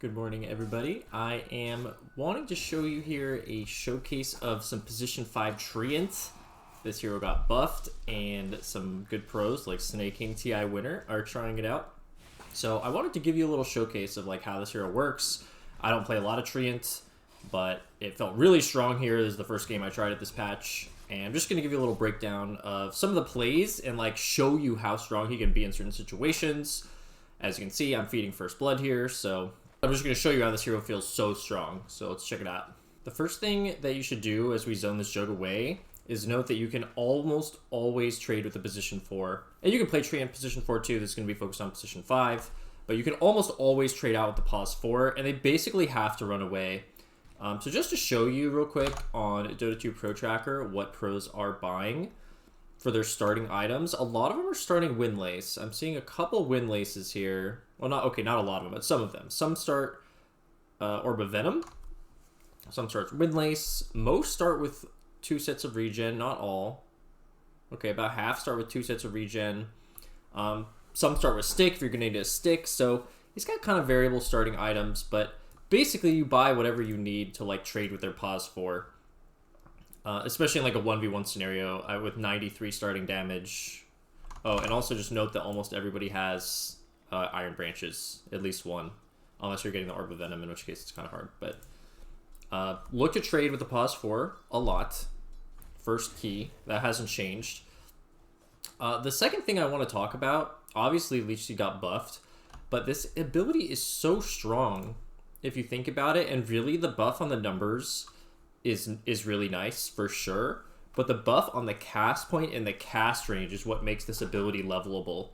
Good morning, everybody. I am wanting to show you here a showcase of some position 5 Treant. This hero got buffed, and some good pros like Snake King TI winner are trying it out. So I wanted to give you a little showcase of like how this hero works. I don't play a lot of Treant, but it felt really strong here. This is the first game I tried at this patch, and I'm just going to give you a little breakdown of some of the plays and like show you how strong he can be in certain situations. As you can see, I'm feeding first blood here, so I'm just going to show you how this hero feels so strong, so let's check it out. The first thing that you should do as we zone this jug away is note that you can almost always trade with the position 4. And you can play Treant position 4 too, this is going to be focused on position 5. But you can almost always trade out with the pause 4, and they basically have to run away. So just to show you real quick on Dota 2 Pro Tracker what pros are buying for their starting items, a lot of them are starting Windlace. I'm seeing a couple Windlaces here. Well, not a lot of them, but some of them. Some start Orb of Venom. Some start Windlace. Most start with 2 sets of regen, not all. Okay, about half start with 2 sets of regen. Some start with Stick if you're going to need a Stick. So he's got kind of variable starting items, but basically you buy whatever you need to like trade with their pause 4. Especially in like a 1v1 scenario with 93 starting damage. Oh, and also just note that almost everybody has Iron Branches, at least one. Unless you're getting the Orb of Venom, in which case it's kind of hard. But look to trade with the pause 4 a lot. First key, that hasn't changed. The second thing I want to talk about, obviously Leach got buffed, but this ability is so strong if you think about it, and really the buff on the numbers is really nice for sure, but the buff on the cast point and the cast range is what makes this ability levelable,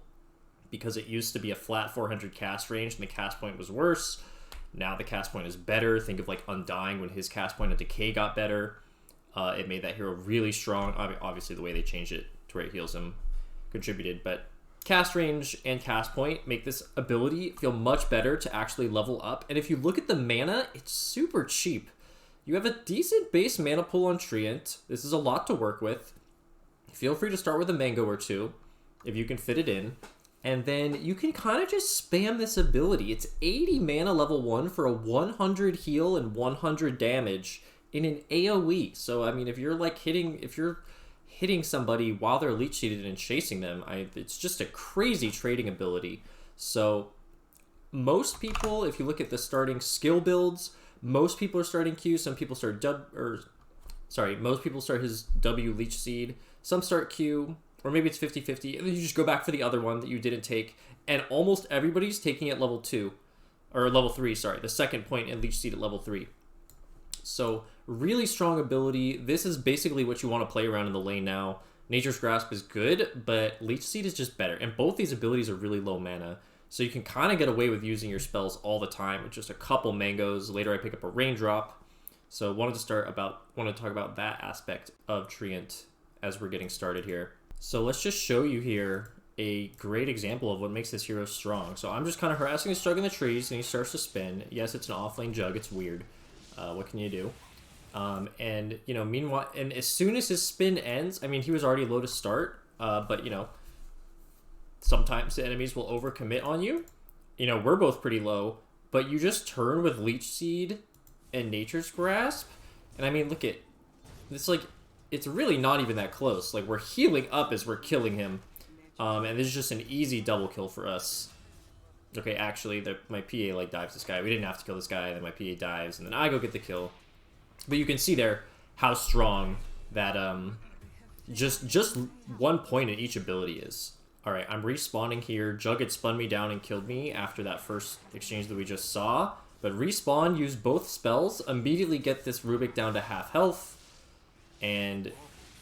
because it used to be a flat 400 cast range and the cast point was worse. Now the cast point is better. Think of like Undying when his cast point of decay got better. It made that hero really strong. I mean, obviously the way they changed it to where it heals him contributed, but cast range and cast point make this ability feel much better to actually level up. And if you look at the mana, it's super cheap. You have a decent base mana pool on Treant. This is a lot to work with. Feel free to start with a mango or 2 if you can fit it in. And then you can kind of just spam this ability. It's 80 mana level 1 for a 100 heal and 100 damage in an AoE. So, I mean, if you're hitting somebody while they're leech seeded and chasing them, it's just a crazy trading ability. So, most people, if you look at the starting skill builds, most people are starting Q, some people start most people start his W Leech Seed, some start Q, or maybe it's 50-50, and then you just go back for the other one that you didn't take, and almost everybody's taking it level 2, or level 3, sorry, the second point in Leech Seed at level 3. So, really strong ability. This is basically what you want to play around in the lane now. Nature's Grasp is good, but Leech Seed is just better, and both these abilities are really low mana. So you can kind of get away with using your spells all the time with just a couple mangoes. Later I pick up a raindrop. So wanted to talk about that aspect of Treant as we're getting started here. So let's just show you here a great example of what makes this hero strong. So I'm just kind of harassing this jug in the trees, and he starts to spin. Yes, it's an offlane jug. It's weird. What can you do? And, you know, meanwhile, and as soon as his spin ends, I mean, he was already low to start, but, you know, sometimes the enemies will overcommit on you. You know, we're both pretty low, but you just turn with Leech Seed and Nature's Grasp. And I mean, look at it's like, it's really not even that close. Like, we're healing up as we're killing him. And this is just an easy double kill for us. Okay, actually, my PA like dives this guy. We didn't have to kill this guy, then my PA dives, and then I go get the kill. But you can see there how strong that just 1 point in each ability is. Alright, I'm respawning here. Jug had spun me down and killed me after that first exchange that we just saw. But respawn, use both spells, immediately get this Rubik down to half health. And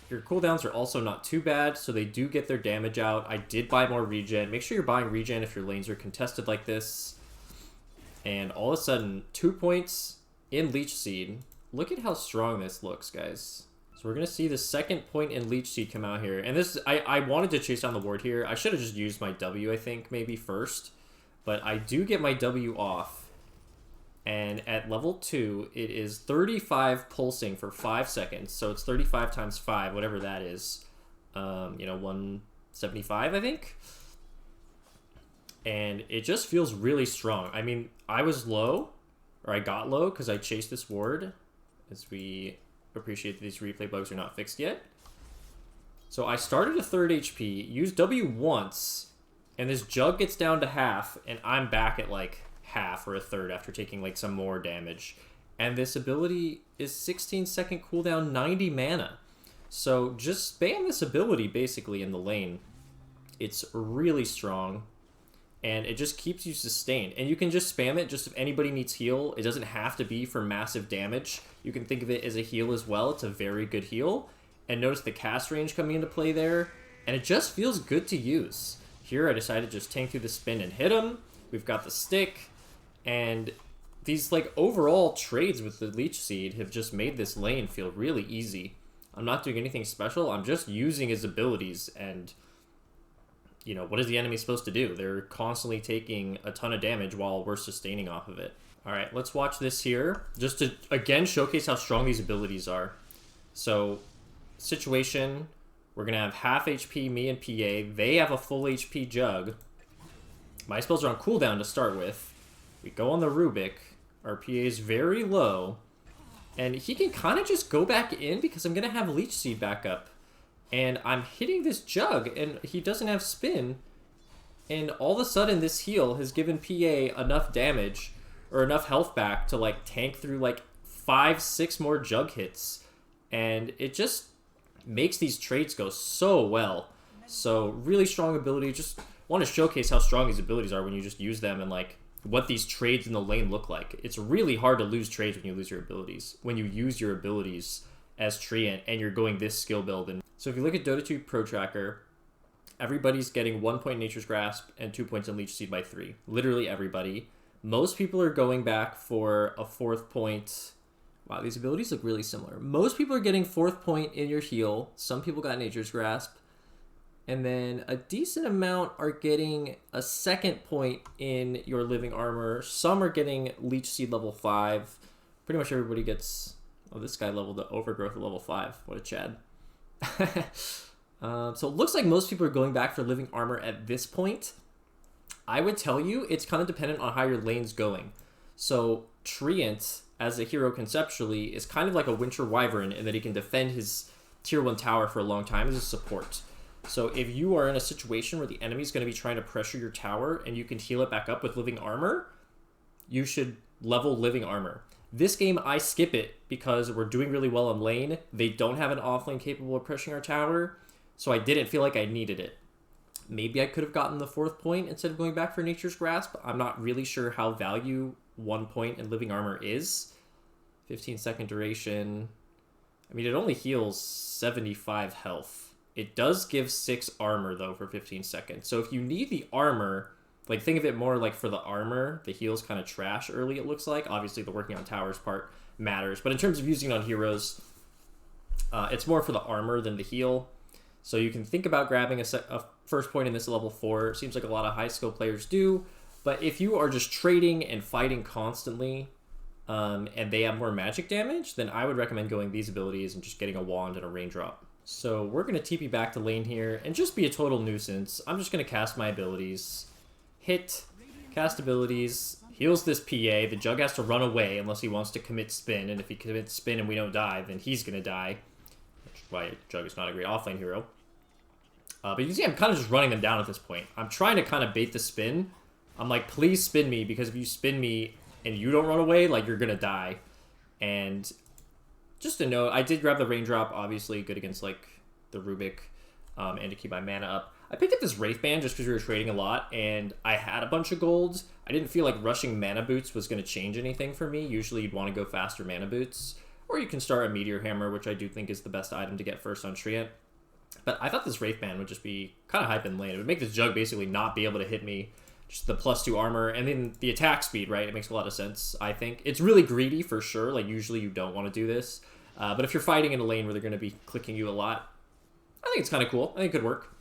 your cooldowns are also not too bad, so they do get their damage out. I did buy more regen. Make sure you're buying regen if your lanes are contested like this. And all of a sudden, 2 points in Leech Seed. Look at how strong this looks, guys. So we're going to see the second point in Leech Seed come out here. And this, I wanted to chase down the ward here. I should have just used my W, I think, maybe first. But I do get my W off. And at level 2, it is 35 pulsing for 5 seconds. So it's 35 times 5, whatever that is. You know, 175, I think. And it just feels really strong. I mean, I was low, or I got low because I chased this ward, as we appreciate that these replay bugs are not fixed yet. So I started a 3rd HP, used W once, and this jug gets down to half, and I'm back at like half or a third after taking like some more damage. And this ability is 16-second cooldown, 90 mana. So just spam this ability basically in the lane. It's really strong, and it just keeps you sustained. And you can just spam it just if anybody needs heal. It doesn't have to be for massive damage. You can think of it as a heal as well. It's a very good heal. And notice the cast range coming into play there, and it just feels good to use. Here I decided to just tank through the spin and hit him. We've got the stick, and these like overall trades with the Leech Seed have just made this lane feel really easy. I'm not doing anything special. I'm just using his abilities, and you know, what is the enemy supposed to do? They're constantly taking a ton of damage while we're sustaining off of it. All right, let's watch this here just to again showcase how strong these abilities are. So situation, we're gonna have half HP me and PA. They have a full HP jug. My spells are on cooldown to start with. We go on the Rubik. Our PA is very low, and he can kind of just go back in because I'm gonna have Leech Seed back up, and I'm hitting this jug, and he doesn't have spin, and all of a sudden this heal has given PA enough damage or enough health back to like tank through like 5-6 more jug hits, and it just makes these trades go so well. So really strong ability. Just want to showcase how strong these abilities are when you just use them, and like what these trades in the lane look like. It's really hard to lose trades when you lose your abilities, when you use your abilities as Treant and you're going this skill build. And so if you look at Dota 2 Pro Tracker, everybody's getting 1 point in Nature's Grasp and 2 points in Leech Seed by 3. Literally everybody. Most people are going back for a 4th point. Wow, these abilities look really similar. Most people are getting 4th point in your heal. Some people got Nature's Grasp. And then a decent amount are getting a 2nd point in your Living Armor. Some are getting Leech Seed level 5. Pretty much everybody gets... Oh, this guy leveled the Overgrowth at level 5. What a Chad. So it looks like most people are going back for Living Armor at this point. I would tell you it's kind of dependent on how your lane's going. So Treant, as a hero conceptually, is kind of like a Winter Wyvern in that he can defend his tier 1 tower for a long time as a support. So if you are in a situation where the enemy's going to be trying to pressure your tower and you can heal it back up with Living Armor, you should level Living Armor. This game, I skip it because we're doing really well in lane. They don't have an offlane capable of pressuring our tower, so I didn't feel like I needed it. Maybe I could have gotten the 4th point instead of going back for Nature's Grasp. I'm not really sure how value 1 point in Living Armor is. 15-second duration. I mean, it only heals 75 health. It does give 6 armor, though, for 15 seconds. So if you need the armor, like, think of it more like for the armor, the heal's kind of trash early, it looks like. Obviously, the working on towers part matters. But in terms of using it on heroes, it's more for the armor than the heal. So you can think about grabbing a 1st point in this level 4. It seems like a lot of high-skill players do. But if you are just trading and fighting constantly, and they have more magic damage, then I would recommend going these abilities and just getting a wand and a raindrop. So we're going to TP back to lane here and just be a total nuisance. I'm just going to cast my abilities. Hit, cast abilities, heals this PA. The Jug has to run away unless he wants to commit spin. And if he commits spin and we don't die, then he's going to die. Which is why Jug is not a great offlane hero. But you can see I'm kind of just running them down at this point. I'm trying to kind of bait the spin. I'm like, please spin me, because if you spin me and you don't run away, like, you're going to die. And... just a note, I did grab the Raindrop, obviously good against like the Rubik, and to keep my mana up. I picked up this Wraith Band just because we were trading a lot, and I had a bunch of golds. I didn't feel like rushing Mana Boots was going to change anything for me. Usually you'd want to go faster Mana Boots, or you can start a Meteor Hammer, which I do think is the best item to get first on Treant. But I thought this Wraith Band would just be kind of hype in lane. It would make this Jug basically not be able to hit me. Just the +2 armor, and then the attack speed, right? It makes a lot of sense, I think. It's really greedy for sure. Like, usually you don't want to do this. But if you're fighting in a lane where they're going to be clicking you a lot, I think it's kind of cool. I think it could work.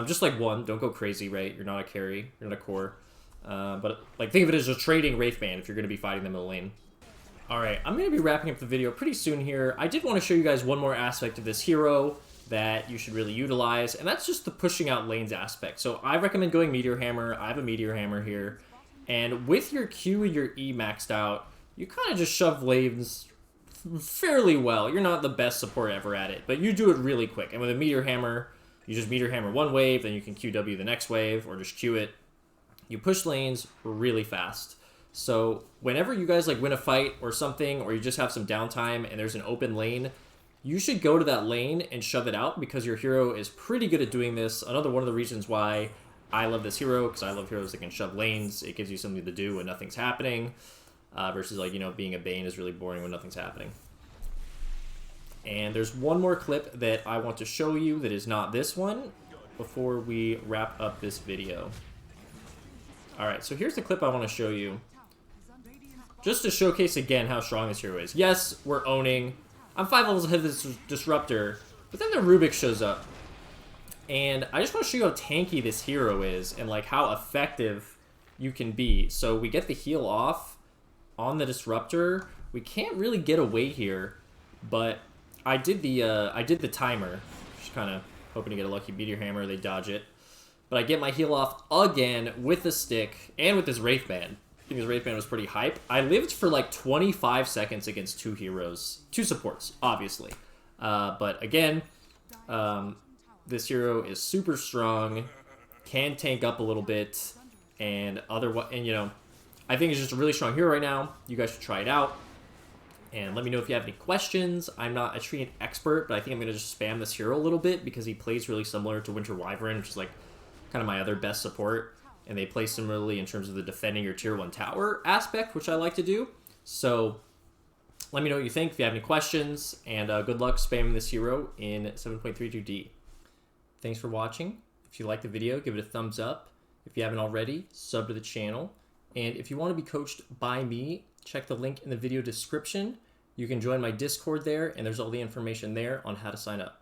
Just like one, don't go crazy, right? You're not a carry, you're not a core. But like, think of it as a trading Wraith Band if you're going to be fighting them in a lane. Alright, I'm going to be wrapping up the video pretty soon here. I did want to show you guys one more aspect of this hero that you should really utilize, and that's just the pushing out lanes aspect. So I recommend going Meteor Hammer. I have a Meteor Hammer here. And with your Q and your E maxed out, you kind of just shove lanes fairly well. You're not the best support ever at it, but you do it really quick. And with a Meteor Hammer, you just Meteor Hammer one wave, then you can QW the next wave, or just Q it. You push lanes really fast. So whenever you guys like win a fight or something, or you just have some downtime and there's an open lane, you should go to that lane and shove it out because your hero is pretty good at doing this. Another one of the reasons why I love this hero, because I love heroes that can shove lanes. It gives you something to do when nothing's happening, versus like, you know, being a Bane is really boring when nothing's happening. And there's one more clip that I want to show you that is not this one before we wrap up this video. Alright, so here's the clip I want to show you. Just to showcase again how strong this hero is. Yes, we're owning. I'm 5 levels ahead of this Disruptor, but then the Rubik shows up. And I just want to show you how tanky this hero is and like how effective you can be. So we get the heal off on the Disruptor. We can't really get away here, but I did the timer. Just kind of hoping to get a lucky Meteor Hammer. They dodge it. But I get my heal off again with the stick and with this Wraith Band. I think this Wraith Band was pretty hype. I lived for like 25 seconds against 2 heroes. 2 supports, obviously. But again, this hero is super strong, can tank up a little bit, and you know, I think it's just a really strong hero right now. You guys should try it out. And let me know if you have any questions. I'm not a Treant expert, but I think I'm going to just spam this hero a little bit because he plays really similar to Winter Wyvern, which is like kind of my other best support. And they play similarly in terms of the defending your tier 1 tower aspect, which I like to do. So let me know what you think if you have any questions. And good luck spamming this hero in 7.32D. Thanks for watching. If you liked the video, give it a thumbs up. If you haven't already, sub to the channel. And if you want to be coached by me, check the link in the video description. You can join my Discord there, and there's all the information there on how to sign up.